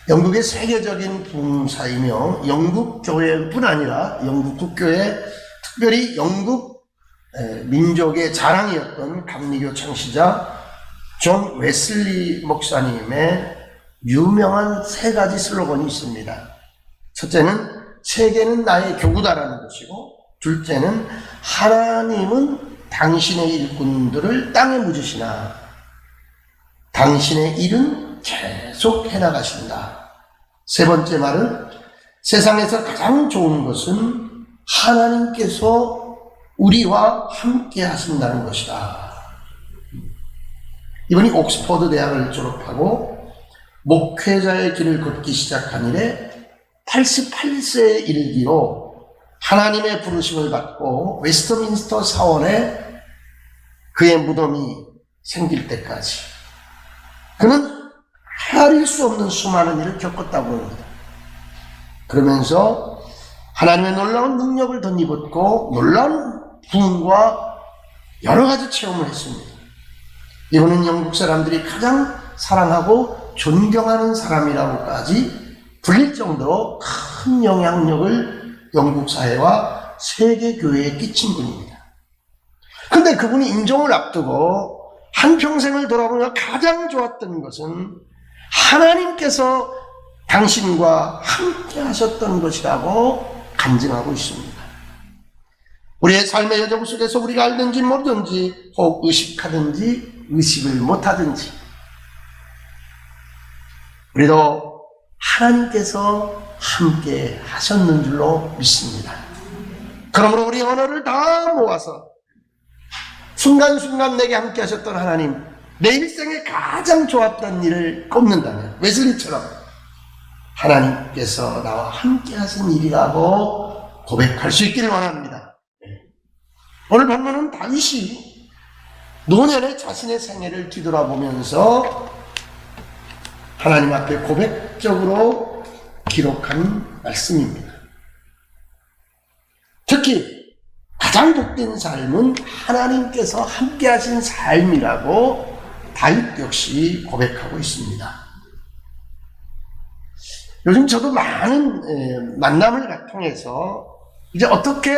영국의 세계적인 부흥사이며 영국 교회뿐 아니라 영국 국교회, 특별히 영국 민족의 자랑이었던 감리교 창시자 존 웨슬리 목사님의 유명한 세 가지 슬로건이 있습니다. 첫째는 세계는 나의 교구다라는 것이고, 둘째는 하나님은 당신의 일꾼들을 땅에 묻으시나 당신의 일은 계속 해나가신다. 세 번째 말은 세상에서 가장 좋은 것은 하나님께서 우리와 함께 하신다는 것이다. 이분이 옥스퍼드 대학을 졸업하고 목회자의 길을 걷기 시작한 이래 88세에 이르기로 하나님의 부르심을 받고 웨스트민스터 사원에 그의 무덤이 생길 때까지 그는 헤아릴 수 없는 수많은 일을 겪었다고 합니다. 그러면서 하나님의 놀라운 능력을 덧입었고 놀라운 부흥과 여러 가지 체험을 했습니다. 이분은 영국 사람들이 가장 사랑하고 존경하는 사람이라고까지 불릴 정도로 큰 영향력을 영국 사회와 세계 교회에 끼친 분입니다. 그런데 그분이 임종을 앞두고 한평생을 돌아보며 가장 좋았던 것은 하나님께서 당신과 함께 하셨던 것이라고 간증하고 있습니다. 우리의 삶의 여정 속에서 우리가 알든지 모르든지 혹 의식하든지 의식을 못하든지 우리도 하나님께서 함께 하셨는 줄로 믿습니다. 그러므로 우리 언어를 다 모아서 순간순간 내게 함께 하셨던 하나님, 내 일생에 가장 좋았던 일을 꼽는다면 웨슬리처럼 하나님께서 나와 함께 하신 일이라고 고백할 수 있기를 원합니다. 오늘 본문은 다윗이 노년에 자신의 생애를 뒤돌아보면서 하나님 앞에 고백적으로 기록한 말씀입니다. 특히 가장 복된 삶은 하나님께서 함께 하신 삶이라고 다윗 역시 고백하고 있습니다. 요즘 저도 많은 만남을 통해서 이제 어떻게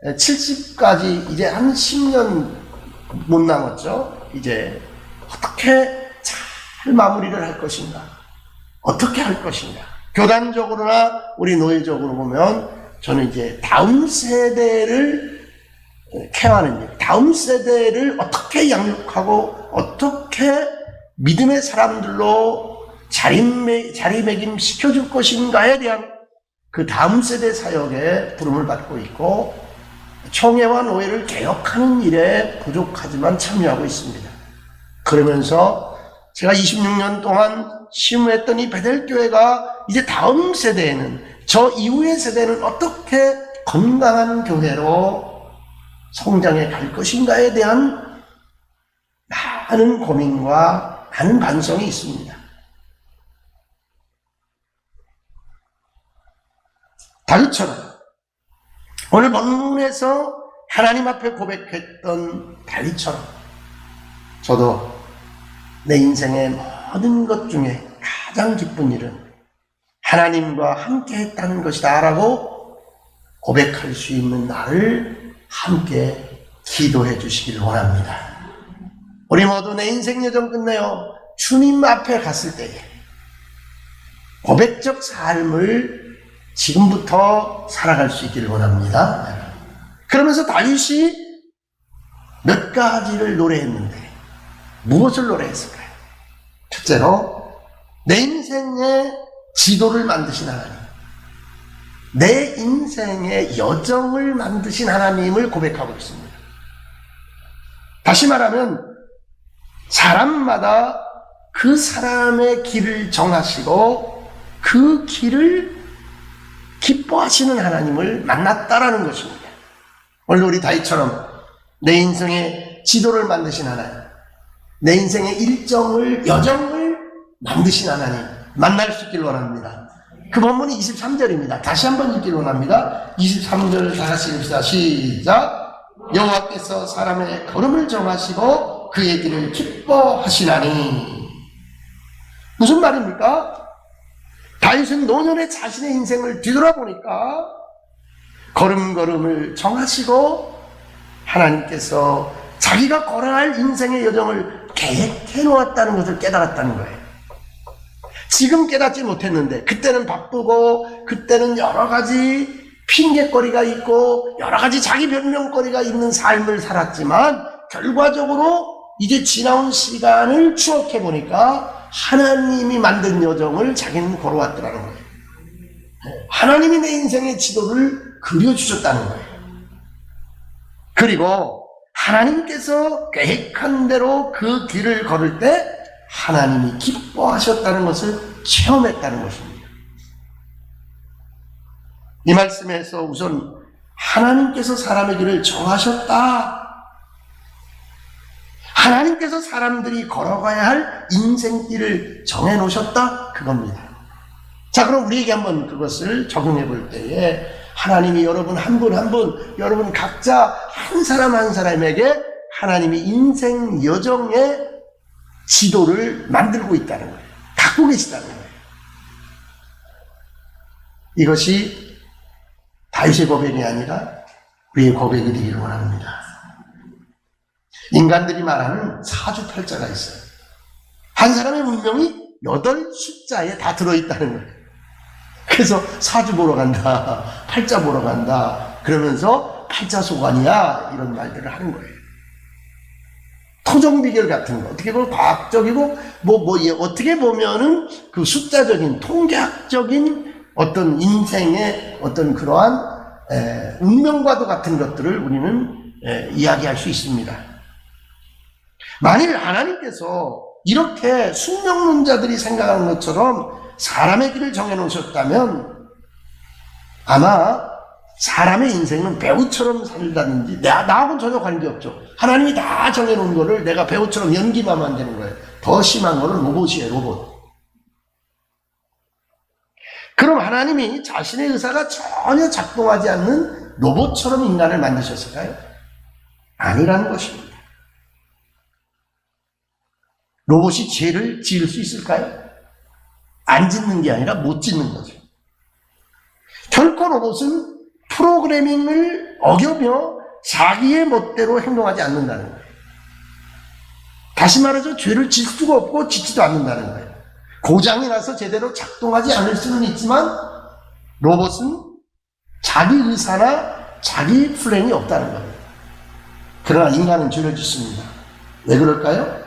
70까지 이제 한 10년 못 남았죠. 이제 어떻게 잘 마무리를 할 것인가, 어떻게 할 것인가. 교단적으로나 우리 노예적으로 보면 저는 이제 다음 세대를 케어하는 일, 다음 세대를 어떻게 양육하고 어떻게 믿음의 사람들로 자리매김 시켜줄 것인가에 대한 그 다음 세대 사역에 부름을 받고 있고, 총회와 노예를 개혁하는 일에 부족하지만 참여하고 있습니다. 그러면서 제가 26년 동안 심우했던 이 베델교회가 이제 다음 세대에는, 저 이후의 세대는 어떻게 건강한 교회로 성장해 갈 것인가에 대한 많은 고민과 많은 반성이 있습니다. 다윗처럼 오늘 본문에서 하나님 앞에 고백했던 다윗처럼 저도 내 인생의 모든 것 중에 가장 기쁜 일은 하나님과 함께 했다는 것이다 라고 고백할 수 있는 나를 함께 기도해 주시길 원합니다. 우리 모두 내 인생 여정 끝내요 주님 앞에 갔을 때에 고백적 삶을 지금부터 살아갈 수 있기를 원합니다. 그러면서 다윗이 몇 가지를 노래했는데 무엇을 노래했을까요? 첫째로 내 인생의 지도를 만드신 하나님, 내 인생의 여정을 만드신 하나님을 고백하고 있습니다. 다시 말하면 사람마다 그 사람의 길을 정하시고 그 길을 기뻐하시는 하나님을 만났다라는 것입니다. 오늘 우리 다윗처럼 내 인생의 지도를 만드신 하나님, 내 인생의 일정을, 여정을 만드신 하나님 만날 수 있길 원합니다. 그 본문이 23절입니다. 다시 한번 읽기를 원합니다. 23절 다 같이 읽읍시다. 시작. 여호와께서 사람의 걸음을 정하시고 그의 길을 기뻐하시나니. 무슨 말입니까? 다윗은 노년에 자신의 인생을 뒤돌아보니까 걸음걸음을 정하시고 하나님께서 자기가 걸어갈 인생의 여정을 계획해 놓았다는 것을 깨달았다는 거예요. 지금 깨닫지 못했는데 그때는 바쁘고 그때는 여러 가지 핑계거리가 있고 여러 가지 자기 변명거리가 있는 삶을 살았지만 결과적으로 이제 지나온 시간을 추억해 보니까 하나님이 만든 여정을 자기는 걸어왔더라는 거예요. 하나님이 내 인생의 지도를 그려주셨다는 거예요. 그리고 하나님께서 계획한 대로 그 길을 걸을 때 하나님이 기뻐하셨다는 것을 체험했다는 것입니다. 이 말씀에서 우선 하나님께서 사람의 길을 정하셨다. 하나님께서 사람들이 걸어가야 할 인생길을 정해놓으셨다. 그겁니다. 자, 그럼 우리에게 한번 그것을 적용해 볼 때에 하나님이 여러분 한 분 한 분, 여러분 각자 한 사람 한 사람에게 하나님이 인생 여정의 지도를 만들고 있다는 거예요. 갖고 계시다는 거예요. 이것이 다윗의 고백이 아니라 우리의 고백이 되기를 원합니다. 인간들이 말하는 사주팔자가 있어요. 한 사람의 운명이 8 숫자에 다 들어있다는 거예요. 그래서 사주 보러 간다, 팔자 보러 간다, 그러면서 팔자소관이야, 이런 말들을 하는 거예요. 토종비결 같은 거, 어떻게 보면 과학적이고, 어떻게 보면은 그 숫자적인, 통계학적인 어떤 인생의 어떤 그러한 운명과도 같은 것들을 우리는 이야기할 수 있습니다. 만일 하나님께서 이렇게 숙명론자들이 생각하는 것처럼 사람의 길을 정해놓으셨다면 아마 사람의 인생은 배우처럼 살다든지 나하고는 전혀 관계없죠. 하나님이 다 정해놓은 거를 내가 배우처럼 연기만 하면 안 되는 거예요. 더 심한 거는 로봇이에요. 로봇. 그럼 하나님이 자신의 의사가 전혀 작동하지 않는 로봇처럼 인간을 만드셨을까요? 아니라는 것입니다. 로봇이 죄를 지을 수 있을까요? 안 짓는 게 아니라 못 짓는 거죠. 결코 로봇은 프로그래밍을 어기며 자기의 멋대로 행동하지 않는다는 거예요. 다시 말해서 죄를 질 수가 없고 짓지도 않는다는 거예요. 고장이 나서 제대로 작동하지 않을 수는 있지만 로봇은 자기 의사나 자기 플랜이 없다는 거예요. 그러나 인간은 죄를 짓습니다. 왜 그럴까요?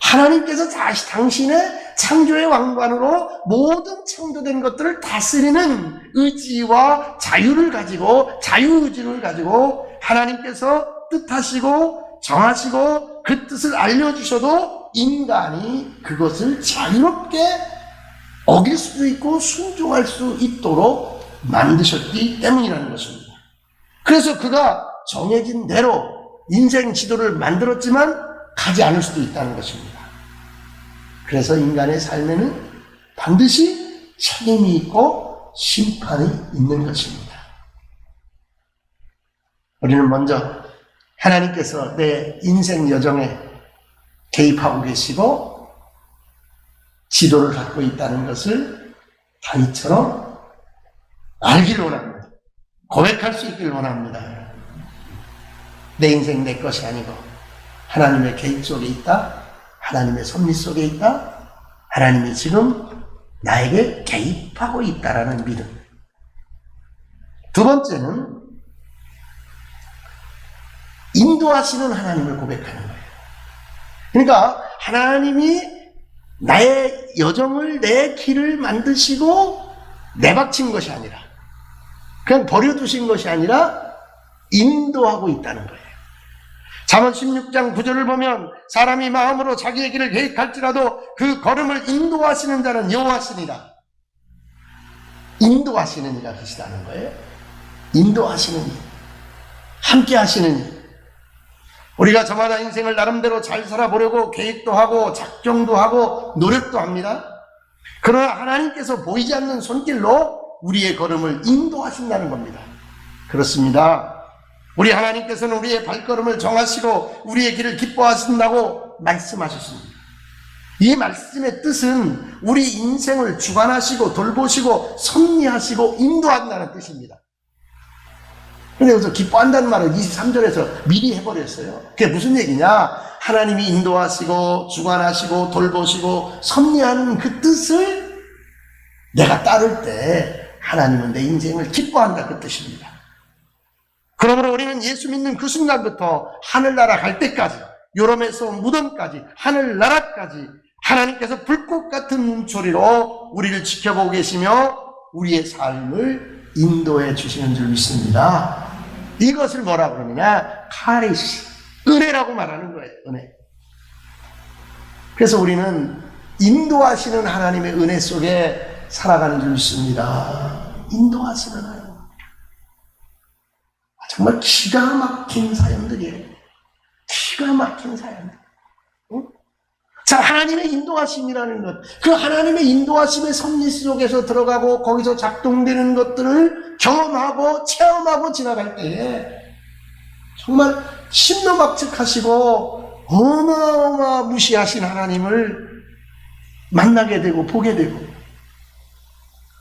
하나님께서 당신의 창조의 왕관으로 모든 창조된 것들을 다스리는 의지와 자유를 가지고, 자유의지를 가지고 하나님께서 뜻하시고 정하시고 그 뜻을 알려주셔도 인간이 그것을 자유롭게 어길 수도 있고 순종할 수 있도록 만드셨기 때문이라는 것입니다. 그래서 그가 정해진 대로 인생 지도를 만들었지만 가지 않을 수도 있다는 것입니다. 그래서 인간의 삶에는 반드시 책임이 있고 심판이 있는 것입니다. 우리는 먼저 하나님께서 내 인생 여정에 개입하고 계시고 지도를 갖고 있다는 것을 다윗처럼 알기를 원합니다. 고백할 수 있기를 원합니다. 내 인생 내 것이 아니고 하나님의 개입 속에 있다. 하나님의 섭리 속에 있다. 하나님이 지금 나에게 개입하고 있다라는 믿음. 두 번째는 인도하시는 하나님을 고백하는 거예요. 그러니까 하나님이 나의 여정을, 내 길을 만드시고 내박친 것이 아니라, 그냥 버려두신 것이 아니라 인도하고 있다는 거예요. 잠언 16장 9절을 보면 사람이 마음으로 자기의 길을 계획할지라도 그 걸음을 인도하시는 자는 여호와시니라. 인도하시는 이가 계시다는 거예요. 인도하시는 이, 함께 하시는 이. 우리가 저마다 인생을 나름대로 잘 살아보려고 계획도 하고 작정도 하고 노력도 합니다. 그러나 하나님께서 보이지 않는 손길로 우리의 걸음을 인도하신다는 겁니다. 그렇습니다. 우리 하나님께서는 우리의 발걸음을 정하시고 우리의 길을 기뻐하신다고 말씀하셨습니다. 이 말씀의 뜻은 우리 인생을 주관하시고 돌보시고 섭리하시고 인도한다는 뜻입니다. 근데 여기서 기뻐한다는 말을 23절에서 미리 해버렸어요. 그게 무슨 얘기냐? 하나님이 인도하시고 주관하시고 돌보시고 섭리하는 그 뜻을 내가 따를 때 하나님은 내 인생을 기뻐한다, 그 뜻입니다. 그러므로 우리는 예수 믿는 그 순간부터 하늘나라 갈 때까지, 요람에서 무덤까지, 하늘나라까지 하나님께서 불꽃 같은 눈초리로 우리를 지켜보고 계시며 우리의 삶을 인도해 주시는 줄 믿습니다. 이것을 뭐라고 그러느냐? 카리스, 은혜라고 말하는 거예요. 은혜. 그래서 우리는 인도하시는 하나님의 은혜 속에 살아가는 줄 믿습니다. 인도하시는 하나님. 정말 기가 막힌 사연들이에요. 기가 막힌 사연들. 응? 자, 하나님의 인도하심이라는 것, 그 하나님의 인도하심의 섭리 속에서 들어가고 거기서 작동되는 것들을 경험하고 체험하고 지나갈 때에 정말 심노막측하시고 어마어마무시하신 하나님을 만나게 되고 보게 되고,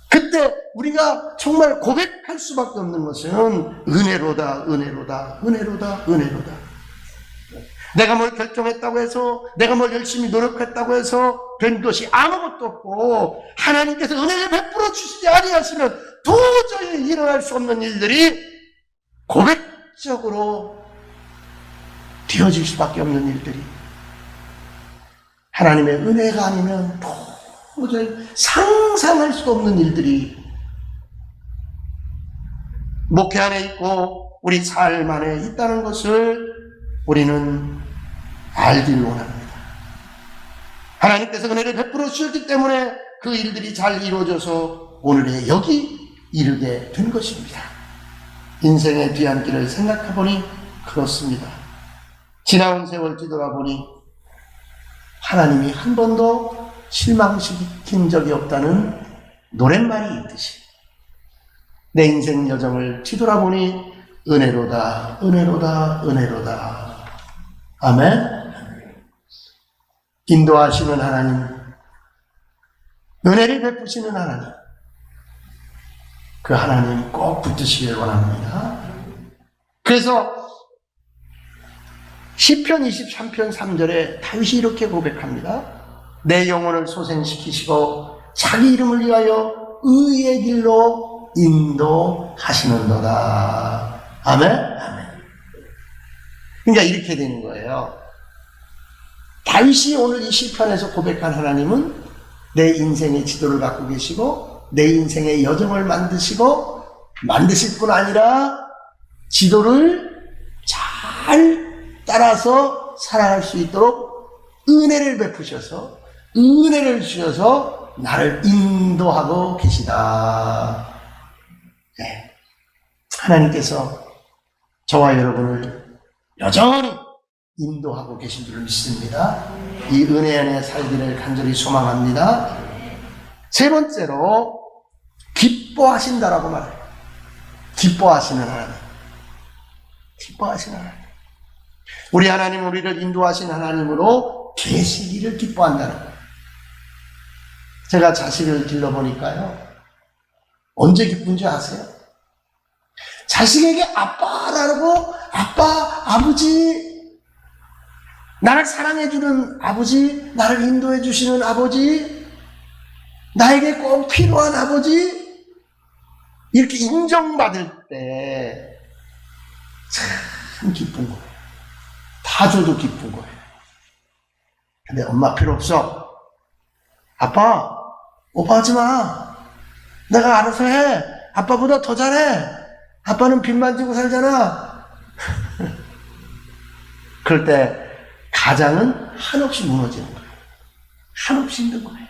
그때 우리가 정말 고백할 수밖에 없는 것은 은혜로다, 은혜로다, 은혜로다, 은혜로다. 내가 뭘 결정했다고 해서, 내가 뭘 열심히 노력했다고 해서 된 것이 아무것도 없고 하나님께서 은혜를 베풀어 주시지 아니하시면 도저히 일어날 수 없는 일들이 고백적으로 되어질 수밖에 없는 일들이, 하나님의 은혜가 아니면 도저히 상상할 수 없는 일들이 목회 안에 있고 우리 삶 안에 있다는 것을 우리는 알기를 원합니다. 하나님께서 은혜를 베풀어 주셨기 때문에 그 일들이 잘 이루어져서 오늘의 여기 이르게 된 것입니다. 인생의 뒤안길을 생각해보니 그렇습니다. 지나온 세월 뒤돌아보니 하나님이 한 번도 실망시킨 적이 없다는 노랫말이 있듯이 내 인생 여정을 뒤돌아보니 은혜로다, 은혜로다, 은혜로다. 아멘. 인도하시는 하나님, 은혜를 베푸시는 하나님, 그 하나님 꼭 붙드시길 원합니다. 그래서 시편 23편 3절에 다윗이 이렇게 고백합니다. 내 영혼을 소생시키시고 자기 이름을 위하여 의의 길로 인도하시는도다. 아멘? 아멘. 그러니까 이렇게 되는 거예요. 다윗이 오늘 이 시편에서 고백한 하나님은 내 인생의 지도를 갖고 계시고 내 인생의 여정을 만드실 뿐 아니라 지도를 잘 따라서 살아갈 수 있도록 은혜를 베푸셔서, 은혜를 주셔서 나를 인도하고 계시다. 네. 하나님께서 저와 여러분을 여전히 인도하고 계신 줄 믿습니다. 이 은혜 안에 살기를 간절히 소망합니다. 세 번째로 기뻐하신다라고 말해요. 기뻐하시는 하나님. 기뻐하시는 하나님. 우리 하나님, 우리를 인도하신 하나님으로 계시기를 기뻐한다는 거예요. 제가 자식을 길러보니까요, 언제 기쁜지 아세요? 자식에게 아빠라고, 아빠, 아버지, 나를 사랑해주는 아버지, 나를 인도해주시는 아버지, 나에게 꼭 필요한 아버지, 이렇게 인정받을 때 참 기쁜 거예요. 다 줘도 기쁜 거예요. 근데 엄마 필요 없어. 아빠, 오빠 하지 마. 내가 알아서 해. 아빠보다 더 잘해. 아빠는 빚만 지고 살잖아. 그럴 때 가장은 한없이 무너지는 거예요. 한없이 힘든 거예요.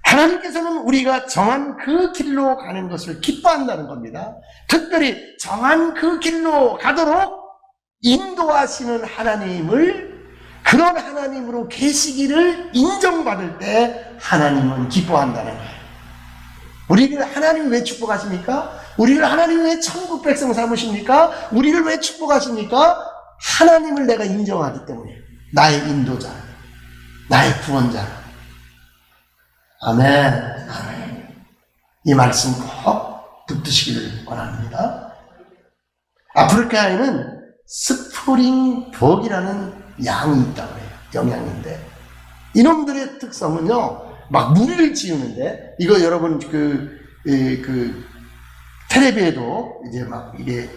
하나님께서는 우리가 정한 그 길로 가는 것을 기뻐한다는 겁니다. 특별히 정한 그 길로 가도록 인도하시는 하나님을, 그런 하나님으로 계시기를 인정받을 때 하나님은 기뻐한다는 거예요. 우리를 하나님 왜 축복하십니까? 우리를 하나님 왜 천국 백성 삼으십니까? 우리를 왜 축복하십니까? 하나님을 내가 인정하기 때문에, 나의 인도자, 나의 구원자. 아멘. 이 말씀 꼭 붙드시기를 원합니다. 아프리카에는 스프링벅이라는 양이 있다고 해요. 영양인데 이놈들의 특성은요, 막 무리를 지으는데, 이거 여러분 텔레비에도 이제 막 이게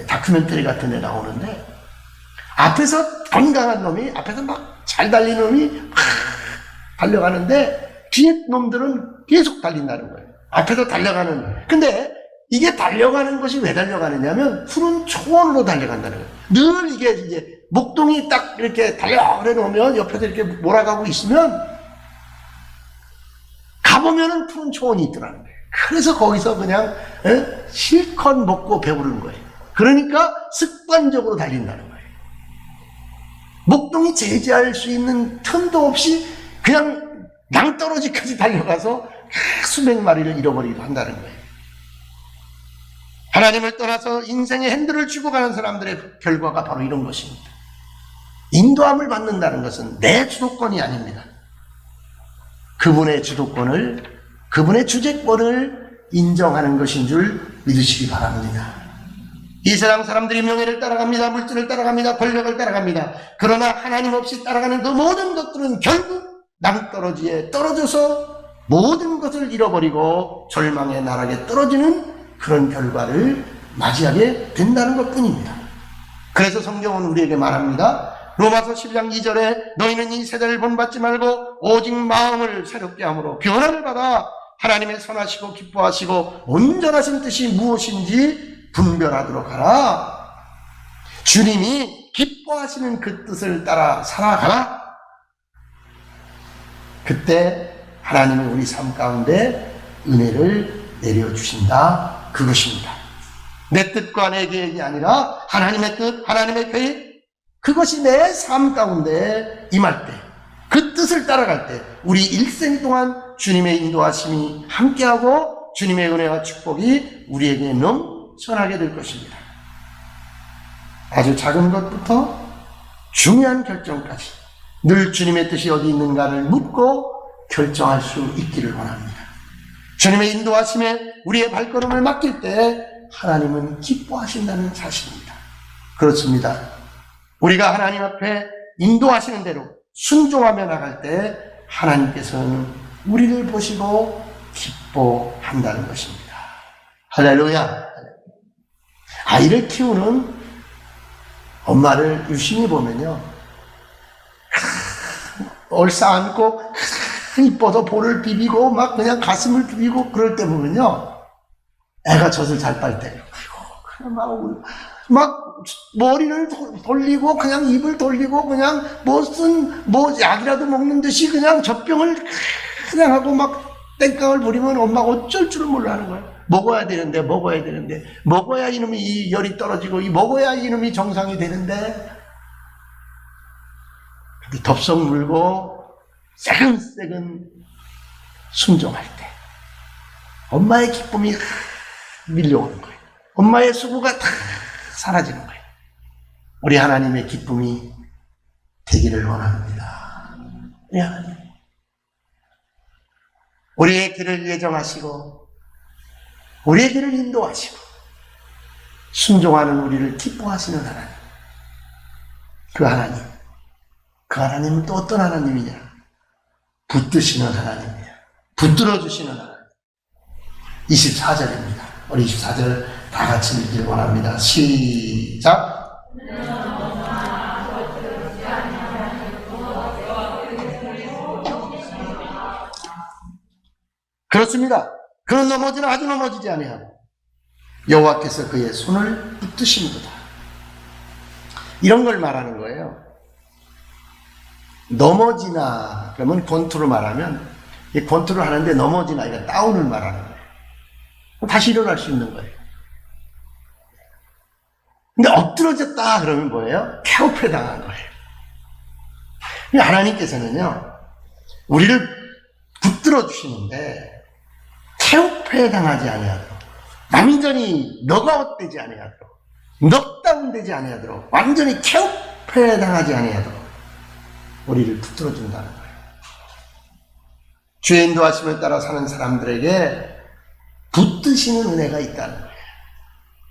다큐멘터리 같은 데 나오는데, 앞에서 건강한 놈이, 앞에서 막 잘 달리는 놈이 막 달려가는데, 뒤에 놈들은 계속 달린다는 거예요. 앞에서 달려가는. 근데 이게 달려가는 것이 왜 달려가느냐면, 푸른 초원으로 달려간다는 거예요. 늘 이게 이제 목동이 딱 이렇게 달려 그래 놓으면, 옆에서 이렇게 몰아가고 있으면, 가보면은 푸른 초원이 있더라는 거예요. 그래서 거기서 그냥 실컷 먹고 배부른 거예요. 그러니까 습관적으로 달린다는 거예요. 목동이 제지할 수 있는 틈도 없이 그냥 낭떠러지까지 달려가서 수백 마리를 잃어버리기도 한다는 거예요. 하나님을 떠나서 인생의 핸들을 쥐고 가는 사람들의 결과가 바로 이런 것입니다. 인도함을 받는다는 것은 내 주도권이 아닙니다. 그분의 주도권을, 그분의 주재권을 인정하는 것인 줄 믿으시기 바랍니다. 이 세상 사람들이 명예를 따라갑니다. 물질을 따라갑니다. 권력을 따라갑니다. 그러나 하나님 없이 따라가는 그 모든 것들은 결국 낭떠러지에 떨어져서 모든 것을 잃어버리고 절망의 나락에 떨어지는 그런 결과를 맞이하게 된다는 것뿐입니다. 그래서 성경은 우리에게 말합니다. 로마서 12장 2절에 너희는 이 세대를 본받지 말고 오직 마음을 새롭게 함으로 변화를 받아 하나님의 선하시고 기뻐하시고 온전하신 뜻이 무엇인지 분별하도록 하라. 주님이 기뻐하시는 그 뜻을 따라 살아가라. 그때 하나님은 우리 삶 가운데 은혜를 내려주신다. 그것입니다. 내 뜻과 내 계획이 아니라 하나님의 뜻, 하나님의 계획, 그것이 내 삶 가운데 임할 때, 그 뜻을 따라갈 때 우리 일생 동안 주님의 인도하심이 함께하고 주님의 은혜와 축복이 우리에게 넘쳐나게 될 것입니다. 아주 작은 것부터 중요한 결정까지 늘 주님의 뜻이 어디 있는가를 묻고 결정할 수 있기를 원합니다. 주님의 인도하심에 우리의 발걸음을 맡길 때 하나님은 기뻐하신다는 사실입니다. 그렇습니다. 우리가 하나님 앞에 인도하시는 대로 순종하며 나갈 때 하나님께서는 우리를 보시고 기뻐한다는 것입니다. 할렐루야. 아이를 키우는 엄마를 유심히 보면요, 얼싸안고 이뻐서 볼을 비비고 막 그냥 가슴을 비비고 그럴 때 보면요, 애가 젖을 잘 빨 때 그냥 막 머리를 돌리고 그냥 입을 돌리고 그냥 뭐 약이라도 먹는 듯이 그냥 젖병을 그냥 하고 막 땡깡을 부리면 엄마가 어쩔 줄을 몰라 하는 거예요. 먹어야 되는데 먹어야 이놈이 이 열이 떨어지고 먹어야 이놈이 정상이 되는데, 덥석 물고 새근새근 순종할 때 엄마의 기쁨이 밀려오는 거예요. 엄마의 수고가 다 사라지는 거예요. 우리 하나님의 기쁨이 되기를 원합니다. 우리 하나님, 우리의 길을 예정하시고 우리의 길을 인도하시고 순종하는 우리를 기뻐하시는 하나님, 그 하나님은 또 어떤 하나님이냐? 붙드시는 하나님이에요. 붙들어주시는 하나님. 24절입니다. 우리 24절 다 같이 읽기를 원합니다. 시작. 그렇습니다. 그는 넘어지나 아주 넘어지지 아니하고 여호와께서 그의 손을 붙드시는도다. 이런 걸 말하는 거예요. 넘어지나 그러면 권투로 말하면, 이 권투를 하는데 넘어지나 이거 다운을 말하는 거예요. 다시 일어날 수 있는 거예요. 근데 엎드러졌다 그러면 뭐예요? 태업해 당한 거예요. 하나님께서는요, 우리를 붙들어 주시는데 태업해 당하지 아니하도록, 완전히 너가웃되지 아니하도록, 넉다운되지 아니하도록, 완전히 태업해 당하지 아니하도록 우리를 붙들어 준다는 거예요. 주의 인도하심을 따라 사는 사람들에게 붙드시는 은혜가 있다는 거예요.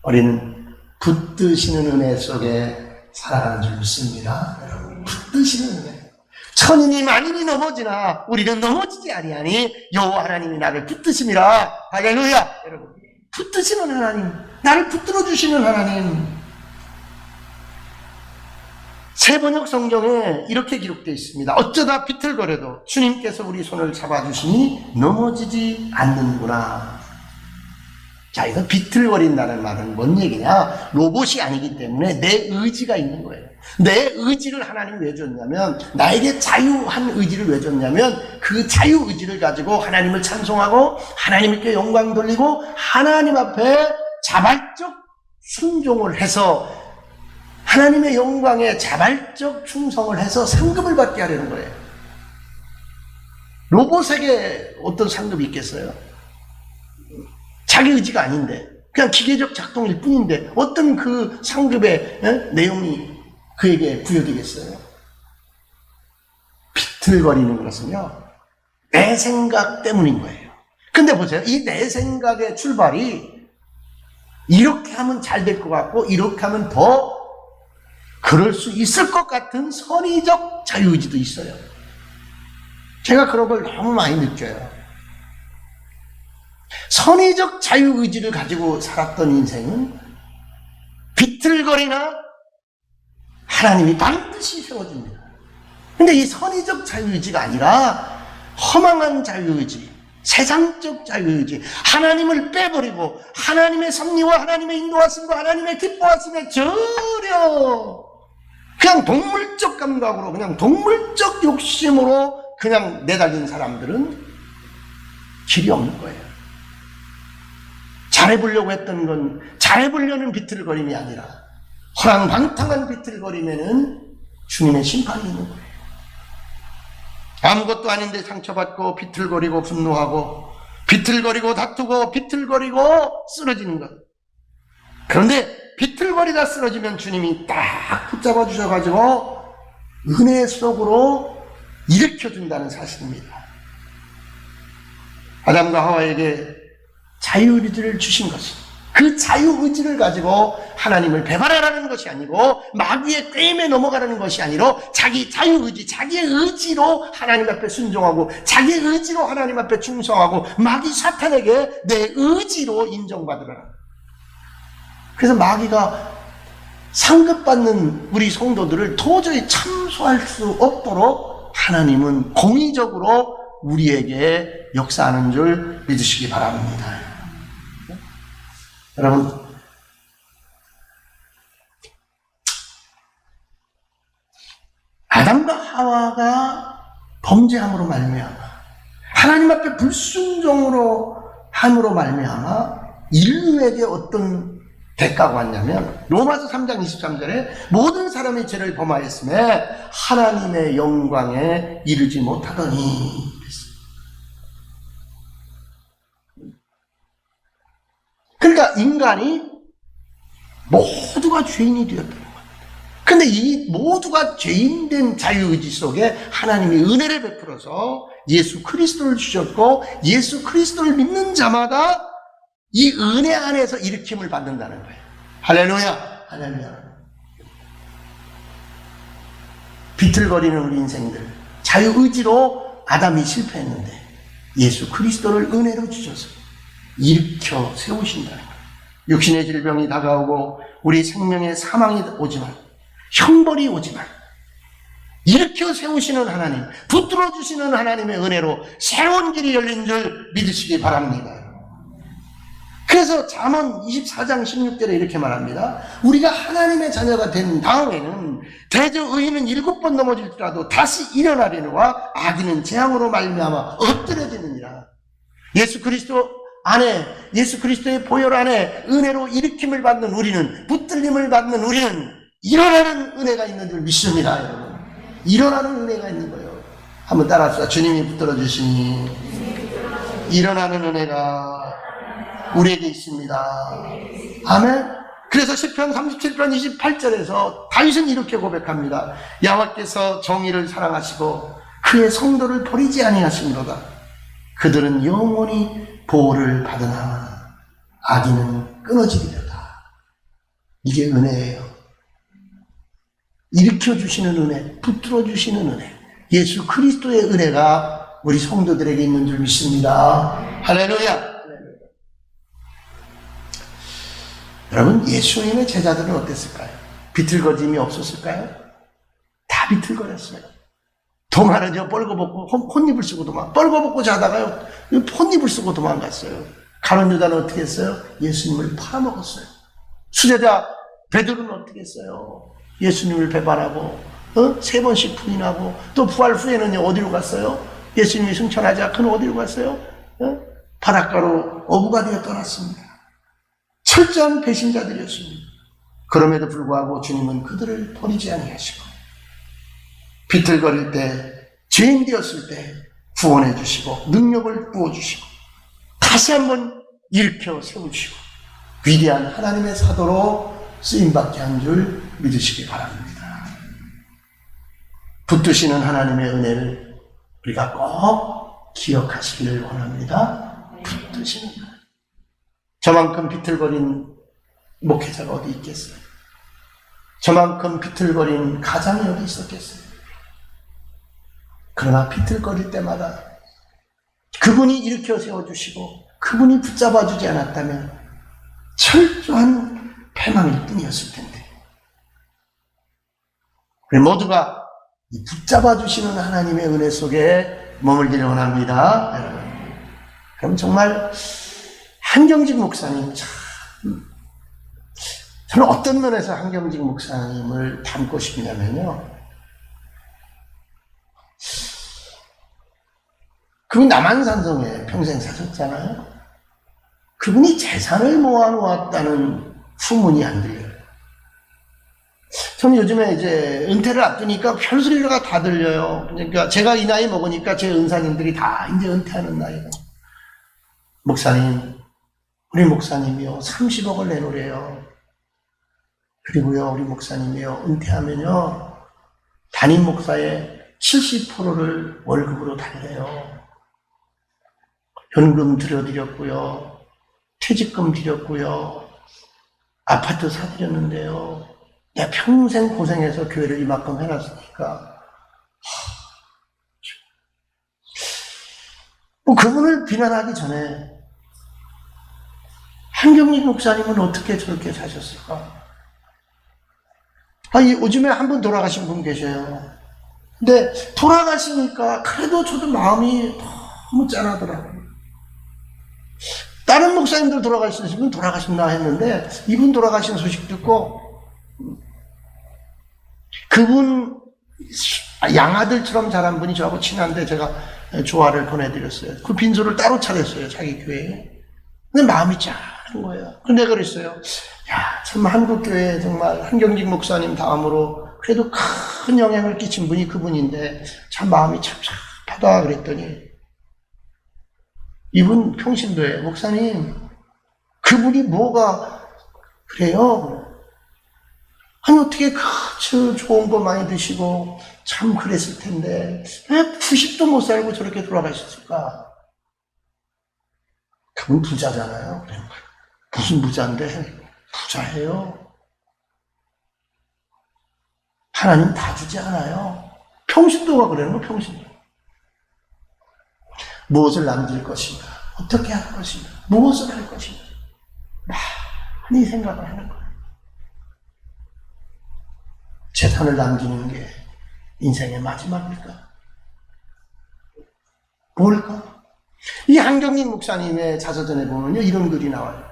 우리는 붙드시는 은혜 속에 살아가는 줄 믿습니다. 여러분, 붙드시는 은혜. 천인이 만인이 넘어지나 우리는 넘어지지 아니하니 여호와 하나님이 나를 붙드심이라. 할렐루야. 여러분, 붙드시는 하나님, 나를 붙들어 주시는 하나님. 새번역 성경에 이렇게 기록되어 있습니다. 어쩌다 비틀거려도 주님께서 우리 손을 잡아주시니 넘어지지 않는구나. 자, 이거 비틀거린다는 말은 뭔 얘기냐? 로봇이 아니기 때문에 내 의지가 있는 거예요. 내 의지를 하나님이 왜 줬냐면, 나에게 자유한 의지를 왜 줬냐면, 그 자유 의지를 가지고 하나님을 찬송하고 하나님께 영광 돌리고 하나님 앞에 자발적 순종을 해서 하나님의 영광에 자발적 충성을 해서 상급을 받게 하려는 거예요. 로봇에게 어떤 상급이 있겠어요? 자기 의지가 아닌데, 그냥 기계적 작동일 뿐인데 어떤 그 상급의 내용이 그에게 부여되겠어요? 비틀거리는 것은요, 내 생각 때문인 거예요. 근데 보세요, 이 내 생각의 출발이 이렇게 하면 잘 될 것 같고 이렇게 하면 더 그럴 수 있을 것 같은 선의적 자유의지도 있어요. 제가 그런 걸 너무 많이 느껴요. 선의적 자유의지를 가지고 살았던 인생은 비틀거리나 하나님이 반드시 세워줍니다. 근데 이 선의적 자유의지가 아니라 허망한 자유의지, 세상적 자유의지, 하나님을 빼버리고 하나님의 섭리와 하나님의 인도하심과 하나님의 기뻐하심에 전혀 그냥 동물적 감각으로, 그냥 동물적 욕심으로 그냥 내달린 사람들은 길이 없는 거예요. 잘해보려고 했던 건, 잘해보려는 비틀거림이 아니라 허랑방탕한 비틀거림에는 주님의 심판이 있는 거예요. 아무것도 아닌데 상처받고 비틀거리고 분노하고 비틀거리고 다투고 비틀거리고 쓰러지는 것. 그런데 비틀거리다 쓰러지면 주님이 딱 붙잡아 주셔가지고 은혜 속으로 일으켜준다는 사실입니다. 아담과 하와에게 자유의지를 주신 것이, 그 자유의지를 가지고 하나님을 배반하라는 것이 아니고 마귀의 꾀임에 넘어가라는 것이 아니라 자기 자유의지, 자기의 의지로 하나님 앞에 순종하고 자기의 의지로 하나님 앞에 충성하고 마귀 사탄에게 내 의지로 인정받으라. 그래서 마귀가 상급받는 우리 성도들을 도저히 참수할 수 없도록 하나님은 공의적으로 우리에게 역사하는 줄 믿으시기 바랍니다. 여러분, 아담과 하와가 범죄함으로 말미암아 하나님 앞에 불순종으로 함으로 말미암아 인류에게 어떤 대가가 왔냐면 로마서 3장 23절에 모든 사람이 죄를 범하였음에 하나님의 영광에 이르지 못하더니, 그러니까 인간이 모두가 죄인이 되었다는 겁니다. 근데 이 모두가 죄인된 자유의지 속에 하나님이 은혜를 베풀어서 예수 그리스도를 주셨고 예수 그리스도를 믿는 자마다 이 은혜 안에서 일으킴을 받는다는 거예요. 할렐루야, 할렐루야. 비틀거리는 우리 인생들, 자유의지로 아담이 실패했는데 예수 그리스도를 은혜로 주셔서 일으켜 세우신다는 거예요. 육신의 질병이 다가오고 우리 생명의 사망이 오지만, 형벌이 오지만 일으켜 세우시는 하나님, 붙들어 주시는 하나님의 은혜로 새로운 길이 열린 줄 믿으시기 바랍니다. 그래서 잠언 24장 16절에 이렇게 말합니다. 우리가 하나님의 자녀가 된 다음에는 대저 의인은 7번 넘어질지라도 다시 일어나려니와 악인은 재앙으로 말미암아 엎드려지느니라. 예수 그리스도 안에, 예수 그리스도의 보혈 안에 은혜로 일으킴을 받는 우리는, 붙들림을 받는 우리는 일어나는 은혜가 있는 줄 믿습니다. 여러분, 일어나는 은혜가 있는 거예요. 한번 따라합시다. 주님이 붙들어 주시니 일어나는 은혜가 우리에게 있습니다. 아멘. 그래서 시편 37편 28절에서 다윗은 이렇게 고백합니다. 여호와께서 정의를 사랑하시고 그의 성도를 버리지 아니하시므로다. 그들은 영원히 보호를 받으나 악인은 끊어지리로다. 이게 은혜예요. 일으켜주시는 은혜, 붙들어주시는 은혜, 예수 그리스도의 은혜가 우리 성도들에게 있는 줄 믿습니다. 할렐루야. 여러분, 예수님의 제자들은 어땠을까요? 비틀거림이 없었을까요? 다 비틀거렸어요. 동안은요, 뻘거벗고 혼입을 쓰고 뻘거벗고 자다가요, 혼입을 쓰고 도망갔어요. 가룟 유다는 어떻게 했어요? 예수님을 팔아먹었어요. 수제자 베드로는 어떻게 했어요? 예수님을 배반하고 3번씩 부인하고, 또 부활 후에는 어디로 갔어요? 예수님이 승천하자 그는 어디로 갔어요? 바닷가로 어부가 되어 떠났습니다. 철저한 배신자들이었습니다. 그럼에도 불구하고 주님은 그들을 버리지 아니하시고 비틀거릴 때, 죄인 되었을 때 구원해 주시고 능력을 부어주시고 다시 한번 일으켜 세우시고 위대한 하나님의 사도로 쓰임받게 한 줄 믿으시기 바랍니다. 붙드시는 하나님의 은혜를 우리가 꼭 기억하시기를 원합니다. 붙드시는 하나님. 저만큼 비틀거린 목회자가 어디 있겠어요? 저만큼 비틀거린 가장이 어디 있었겠어요? 그러나 비틀거릴 때마다 그분이 일으켜 세워주시고 그분이 붙잡아주지 않았다면 철저한 패망일 뿐이었을 텐데, 우리 모두가 이 붙잡아주시는 하나님의 은혜 속에 머물기를 원합니다. 여러분, 그럼 정말 한경직 목사님, 저는 어떤 면에서 한경직 목사님을 닮고 싶냐면요, 그분 남한산성에 평생 사셨잖아요. 그분이 재산을 모아놓았다는 소문이 안 들려요. 저는 요즘에 이제 은퇴를 앞두니까 별소리가 다 들려요. 그러니까 제가 이 나이 먹으니까 제 은사님들이 다 이제 은퇴하는 나이가. 목사님, 우리 목사님이요 30억을 내놓으래요. 그리고요 우리 목사님이요 은퇴하면요 담임 목사의 70%를 월급으로 달래요. 현금 들여드렸고요, 퇴직금 드렸고요, 아파트 사드렸는데요, 내가 평생 고생해서 교회를 이만큼 해놨으니까 뭐 그분을 비난하기 전에 한경직 목사님은 어떻게 저렇게 사셨을까? 요즘에 한 분 돌아가신 분 계셔요. 근데 돌아가시니까 그래도 저도 마음이 너무 짠하더라고요. 다른 목사님들 돌아가신 분 돌아가셨나 했는데 이분 돌아가신 소식 듣고, 그분 양아들처럼 자란 분이 저하고 친한데 제가 조화를 보내드렸어요. 그 빈소를 따로 차렸어요, 자기 교회에. 근데 마음이 짠한 거예요. 근데 내가 그랬어요. 야, 참 한국교회에 정말 한경직 목사님 다음으로 그래도 큰 영향을 끼친 분이 그분인데 참 마음이 찹찹하다 그랬더니, 이분 평신도에 목사님, 그분이 뭐가 그래요? 아니 어떻게 그 좋은 거 많이 드시고 참 그랬을 텐데 왜 90도 못 살고 저렇게 돌아가셨을까? 그분 부자잖아요. 무슨 부자인데 부자예요. 하나님 다 주지 않아요. 평신도가 그러는 거, 평신도. 무엇을 남길 것인가? 어떻게 할 것인가? 무엇을 할 것인가? 많이 생각을 하는 거예요. 재산을 남기는 게 인생의 마지막일까? 뭘까? 이 한경직 목사님의 자서전에 보면요, 이런 글이 나와요.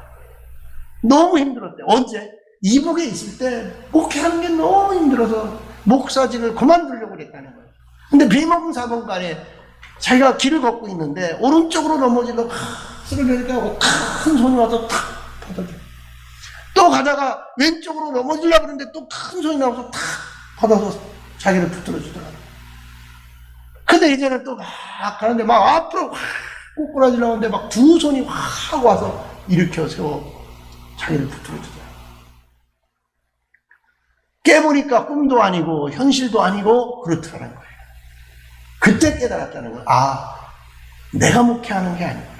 너무 힘들었대. 언제? 이북에 있을 때 목회하는 게 너무 힘들어서 목사직을 그만두려고 그랬다는 거예요. 근데 비먹은 사범간에 자기가 길을 걷고 있는데 오른쪽으로 넘어지려고 쓰러지니까 큰 손이 와서 탁 받아줘. 또 가다가 왼쪽으로 넘어지려고 그러는데 또 큰 손이 나와서 탁 받아서 자기를 붙들어 주더라고요. 근데 이제는 또 막 가는데 막 앞으로 확 꼬꾸라지려고 하는데 막 두 손이 확 와서 일으켜 세워 자기를 붙들어 주더라고요. 깨보니까 꿈도 아니고 현실도 아니고 그렇다는 거예요. 그때 깨달았다는 거예요. 아, 내가 목회하는 게 아니구나.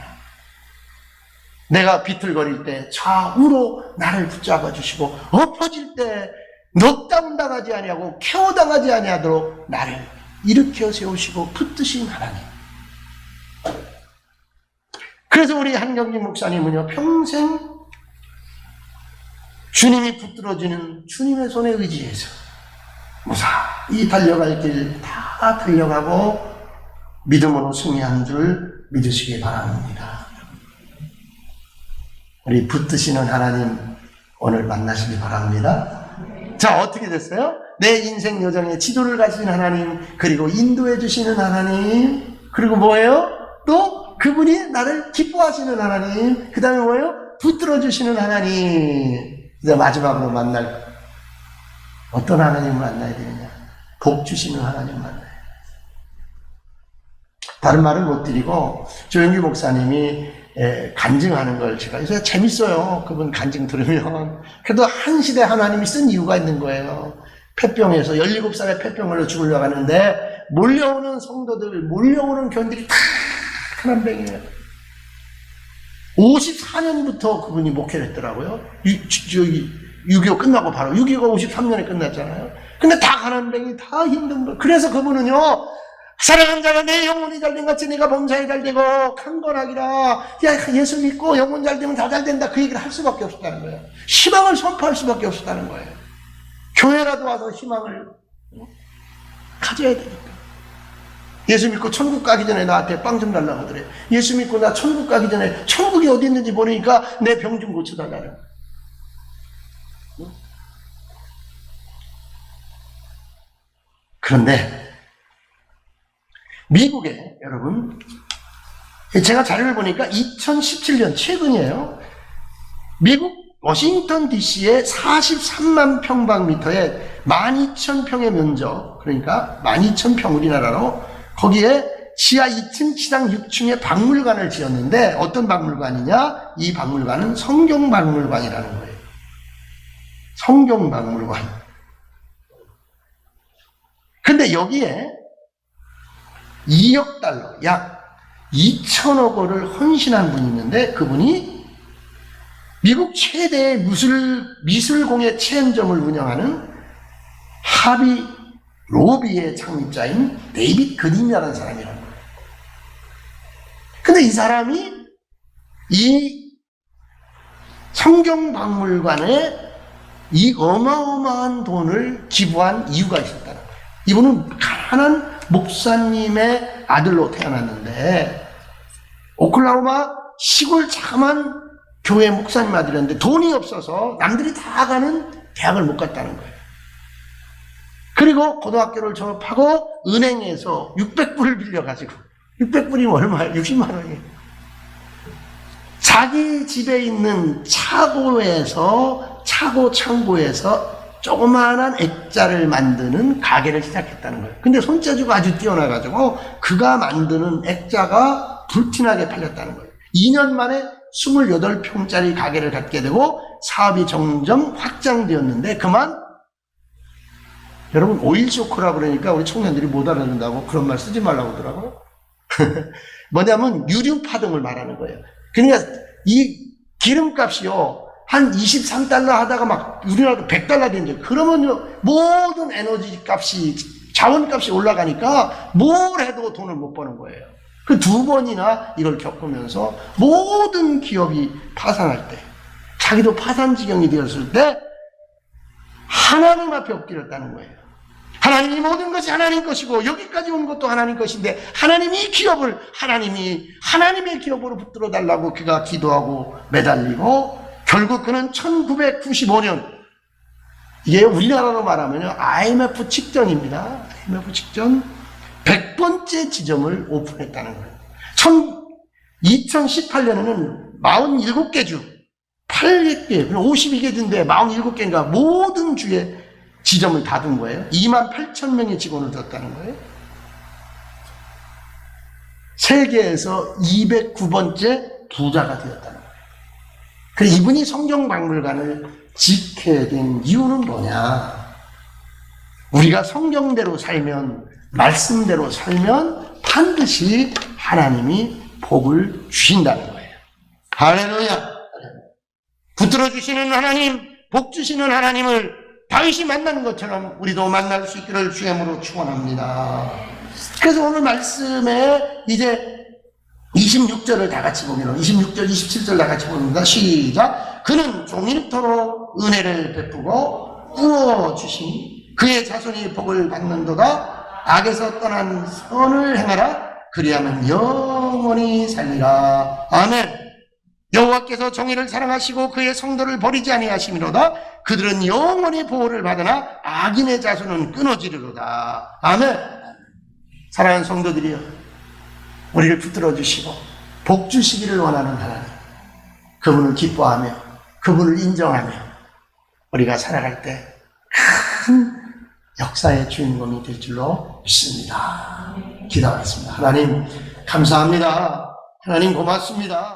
내가 비틀거릴 때 좌우로 나를 붙잡아 주시고 엎어질 때 넉다운 당하지 아니하고 케어 당하지 아니하도록 나를 일으켜 세우시고 붙드신 하나님. 그래서 우리 한경직 목사님은요, 평생 주님이 붙들어주는 주님의 손에 의지해서 무사히 달려갈 길 다 달려가고 믿음으로 승리한 줄 믿으시기 바랍니다. 우리 붙드시는 하나님 오늘 만나시기 바랍니다. 자, 어떻게 됐어요? 내 인생 여정에 지도를 가시는 하나님, 그리고 인도해 주시는 하나님, 그리고 뭐예요? 또 그분이 나를 기뻐하시는 하나님, 그 다음에 뭐예요? 붙들어 주시는 하나님. 이제 마지막으로 만날 어떤 하나님을 만나야 되느냐? 복 주시는 하나님 만나야 돼요. 다른 말은 못 드리고 조영규 목사님이 간증하는 걸 제가 요새 재밌어요. 그분 간증 들으면. 그래도 한 시대 하나님이 쓴 이유가 있는 거예요. 폐병에서 17살에 폐병으로 죽으려고 하는데 몰려오는 성도들, 몰려오는 교인들이 다 가난뱅이에요. 54년부터 그분이 목회를 했더라고요. 6.25 끝나고 바로 6.25가 53년에 끝났잖아요. 근데 다 가난뱅이, 다 힘든 거. 그래서 그분은요, 사랑하는 자가 내 영혼이 잘된 같이 내가 범사에 잘되고 강건하기라. 야, 예수 믿고 영혼 잘되면 다 잘된다. 그 얘기를 할 수밖에 없었다는 거예요. 희망을 선포할 수밖에 없었다는 거예요. 교회라도 와서 희망을 가져야 되니까. 예수 믿고 천국 가기 전에 나한테 빵 좀 달라고 하더래. 예수 믿고 나 천국 가기 전에 천국이 어디 있는지 모르니까 내 병 좀 고쳐달라는 거예요. 그런데 미국에 여러분, 제가 자료를 보니까 2017년 최근이에요. 미국 워싱턴 DC의 43만 평방미터에 12,000평의 면적, 그러니까 12,000평 우리나라로, 거기에 지하 2층, 지상 6층의 박물관을 지었는데 어떤 박물관이냐? 이 박물관은 성경박물관이라는 거예요. 성경박물관. 근데 여기에 2억 달러, 약 2천억 원을 헌신한 분이 있는데 그분이 미국 최대의 미술공예 체험점을 운영하는 하비 로비의 창립자인 데이빗 그린이라는 사람이라는 거예요. 근데 이 사람이 이 성경박물관에 이 어마어마한 돈을 기부한 이유가 있었다는 거예요. 이분은 가난한 목사님의 아들로 태어났는데 오클라호마 시골 자그만 교회 목사님 아들이었는데 돈이 없어서 남들이 다 가는 대학을 못 갔다는 거예요. 그리고 고등학교를 졸업하고 은행에서 600불을 빌려가지고, 600불이면 얼마예요? 60만 원이에요. 자기 집에 있는 창고에서 조그마한 액자를 만드는 가게를 시작했다는 거예요. 근데 손재주가 아주 뛰어나가지고 그가 만드는 액자가 불티나게 팔렸다는 거예요. 2년 만에 28평짜리 가게를 갖게 되고 사업이 점점 확장되었는데 그만, 여러분 오일 쇼크라고 그러니까 우리 청년들이 못 알아듣는다고 그런 말 쓰지 말라고 하더라고요. 뭐냐면 유류파동을 말하는 거예요. 그러니까 이 기름값이요 한 23달러 하다가 막 우리나라도 100달러 된 적, 그러면요 모든 에너지 값이, 자원값이 올라가니까 뭘 해도 돈을 못 버는 거예요. 그 2번이나 이걸 겪으면서 모든 기업이 파산할 때, 자기도 파산 지경이 되었을 때 하나님 앞에 엎드렸다는 거예요. 하나님이 모든 것이 하나님 것이고 여기까지 온 것도 하나님 것인데 하나님이 이 기업을 하나님의 기업으로 붙들어 달라고 그가 기도하고 매달리고, 결국 그는 1995년, 이게 우리나라로 말하면 IMF 직전입니다. IMF 직전 100번째 지점을 오픈했다는 거예요. 2018년에는 47개 주, 800개, 52개 주인데 47개인가 모든 주에 지점을 닫은 거예요. 28,000명의 직원을 뒀다는 거예요. 세계에서 209번째 부자가 되었다는 거예요. 그래서 이분이 성경박물관을 지켜야 된 이유는 뭐냐? 우리가 성경대로 살면, 말씀대로 살면 반드시 하나님이 복을 주신다는 거예요. 할렐루야. 붙들어 주시는 하나님, 복 주시는 하나님을 다윗이 만나는 것처럼 우리도 만날 수 있기를 주님으로 축원합니다. 그래서 오늘 말씀에 이제 26절을 다 같이 보면 26절, 27절 다 같이 봅니다. 시작. 그는 종일토록 은혜를 베푸고 부어주시니 그의 자손이 복을 받는도다. 악에서 떠난 선을 행하라. 그리하면 영원히 살리라. 아멘. 여호와께서 정의를 사랑하시고 그의 성도를 버리지 아니하심이로다. 그들은 영원히 보호를 받으나 악인의 자손은 끊어지리로다. 아멘. 사랑하는 성도들이여, 우리를 붙들어 주시고 복 주시기를 원하는 하나님, 그분을 기뻐하며 그분을 인정하며 우리가 살아갈 때 큰 역사의 주인공이 될 줄로 믿습니다. 기도하겠습니다. 하나님 감사합니다. 하나님 고맙습니다.